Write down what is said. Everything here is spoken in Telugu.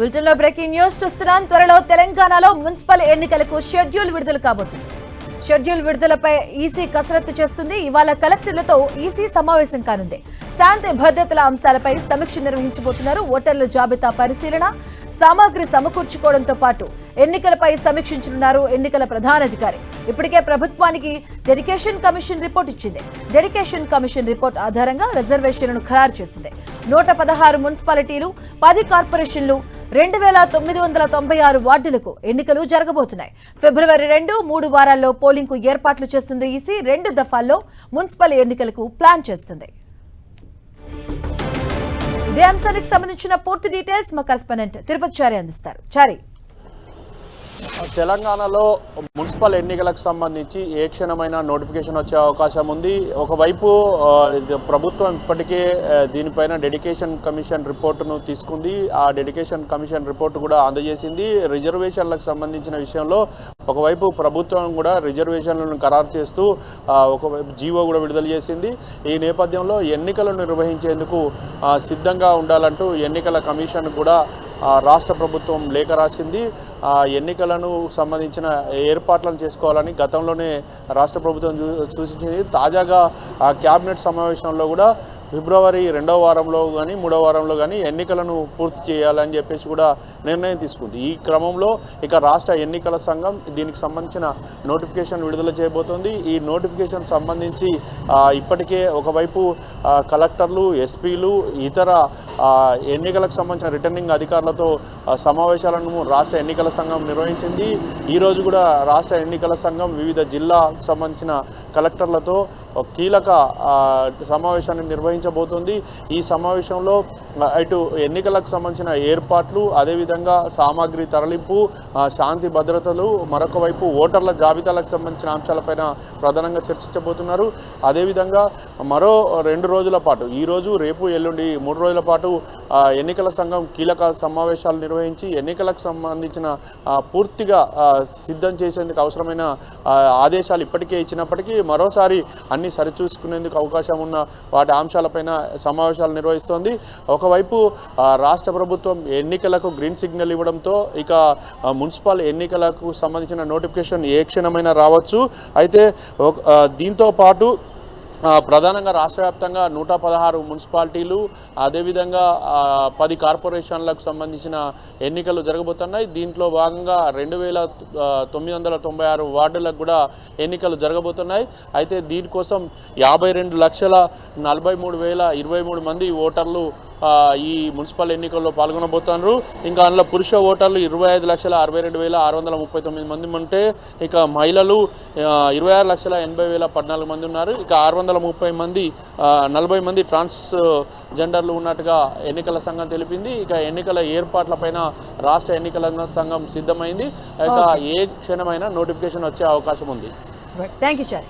బులెటిన్ లో బ్రేకింగ్ న్యూస్ చూస్తున్నాం. త్వరలో తెలంగాణలో మున్సిపల్ ఎన్నికలకు షెడ్యూల్ విడుదల కాబోతుంది. షెడ్యూల్ విడుదలపై ఈసీ కసరత్తు చేస్తుంది. ఇవాళ కలెక్టర్లతో ఈసీ సమావేశం కానుంది. శాంతి భద్రతల అంశాలపై సమీక్ష నిర్వహించబోతున్నారు. ఓటర్ల జాబితా పరిశీలన, సామాగ్రి సమకూర్చుకోవడంతో పాటు ఎన్నికలపై సమీక్షించనున్నారు ఎన్నికల ప్రధానాధికారి. ఇప్పటికే ప్రభుత్వానికి డెడికేషన్ కమిషన్ రిపోర్ట్ ఇచ్చింది. డెడికేషన్ కమిషన్ రిపోర్ట్ ఆధారంగా రిజర్వేషన్లను ఖరారు చేసింది. 116 మున్సిపాలిటీలు, 10 కార్పొరేషన్లు, 2996 వార్డులకు ఎన్నికలు జరగబోతున్నాయి. ఫిబ్రవరి 2, 3 వారాల్లో పోలింగ్ కు ఏర్పాట్లు చేస్తుంది ఈసీ. 2 దఫాల్లో మున్సిపల్ ఎన్నికలకు ప్లాన్ చేస్తుంది. ఇదే అంశానికి సంబంధించిన పూర్తి డీటెయిల్స్ మా కరెస్పాండెంట్ తిరుపతి చారి అందిస్తారు. చారి, తెలంగాణలో మున్సిపల్ ఎన్నికలకు సంబంధించి ఏ క్షణమైన నోటిఫికేషన్ వచ్చే అవకాశం ఉంది. ఒకవైపు ప్రభుత్వం ఇప్పటికే దీనిపైన డెడికేషన్ కమిషన్ రిపోర్టును తీసుకుంది. ఆ డెడికేషన్ కమిషన్ రిపోర్టు కూడా అందజేసింది. రిజర్వేషన్లకు సంబంధించిన విషయంలో ఒకవైపు ప్రభుత్వం కూడా రిజర్వేషన్లను ఖరారు చేస్తూ ఒకవైపు జీవో కూడా విడుదల చేసింది. ఈ నేపథ్యంలో ఎన్నికలను నిర్వహించేందుకు సిద్ధంగా ఉండాలంటూ ఎన్నికల కమిషన్ కూడా రాష్ట్ర ప్రభుత్వం లేఖ రాసింది. ఎన్నికలను సంబంధించిన ఏర్పాట్లను చేసుకోవాలని గతంలోనే రాష్ట్ర ప్రభుత్వం సూచించింది. తాజాగా క్యాబినెట్ సమావేశంలో కూడా ఫిబ్రవరి 2వ వారంలో కానీ 3వ వారంలో కానీ ఎన్నికలను పూర్తి చేయాలని చెప్పేసి కూడా నిర్ణయం తీసుకుంది. ఈ క్రమంలో ఇక రాష్ట్ర ఎన్నికల సంఘం దీనికి సంబంధించిన నోటిఫికేషన్ విడుదల చేయబోతోంది. ఈ నోటిఫికేషన్ సంబంధించి ఇప్పటికే ఒకవైపు కలెక్టర్లు, ఎస్పీలు, ఇతర ఎన్నికలకు సంబంధించిన రిటర్నింగ్ అధికారులతో సమావేశాలను రాష్ట్ర ఎన్నికల సంఘం నిర్వహించింది. ఈరోజు కూడా రాష్ట్ర ఎన్నికల సంఘం వివిధ జిల్లాకు సంబంధించిన కలెక్టర్లతో కీలక సమావేశాన్ని నిర్వహించబోతోంది. ఈ సమావేశంలో ఇటు ఎన్నికలకు సంబంధించిన ఏర్పాట్లు, అదేవిధంగా సామాగ్రి తరలింపు, శాంతి భద్రతలు, మరొక వైపు ఓటర్ల జాబితాలకు సంబంధించిన అంశాలపైన ప్రధానంగా చర్చించబోతున్నారు. అదేవిధంగా మరో 2 రోజుల పాటు, ఈరోజు, రేపు, ఎల్లుండి 3 రోజుల పాటు ఎన్నికల సంఘం కీలక సమావేశాలు నిర్వహించి ఎన్నికలకు సంబంధించిన పూర్తిగా సిద్ధం చేసేందుకు అవసరమైన ఆదేశాలు ఇప్పటికే ఇచ్చినప్పటికీ మరోసారి అన్ని సరిచూసుకునేందుకు అవకాశం ఉన్న వాటి అంశాలపైన సమావేశాలు నిర్వహిస్తోంది. ఒకవైపు రాష్ట్ర ప్రభుత్వం ఎన్నికలకు గ్రీన్ సిగ్నల్ ఇవ్వడంతో ఇక మున్సిపల్ ఎన్నికలకు సంబంధించిన నోటిఫికేషన్ ఏ క్షణమైనా రావచ్చు. అయితే దీంతో పాటు ప్రధానంగా రాష్ట్ర వ్యాప్తంగా 116 మున్సిపాలిటీలు, అదేవిధంగా 10 కార్పొరేషన్లకు సంబంధించిన ఎన్నికలు జరగబోతున్నాయి. దీంట్లో భాగంగా 2996 వార్డులకు కూడా ఎన్నికలు జరగబోతున్నాయి. అయితే దీనికోసం 52,43,023 మంది ఓటర్లు ఈ మున్సిపల్ ఎన్నికల్లో పాల్గొనబోతున్నారు. ఇంకా అందులో పురుష ఓటర్లు 25,62,639 మంది ఉంటే, ఇక మహిళలు 26,80,014 మంది ఉన్నారు. ఇక 40 మంది ట్రాన్స్ జెండర్లు ఉన్నట్టుగా ఎన్నికల సంఘం తెలిపింది. ఇక ఎన్నికల ఏర్పాట్లపైన రాష్ట్ర ఎన్నికల సంఘం సిద్ధమైంది. ఇక ఏ క్షణమైనా నోటిఫికేషన్ వచ్చే అవకాశం ఉంది. Thank you Chari.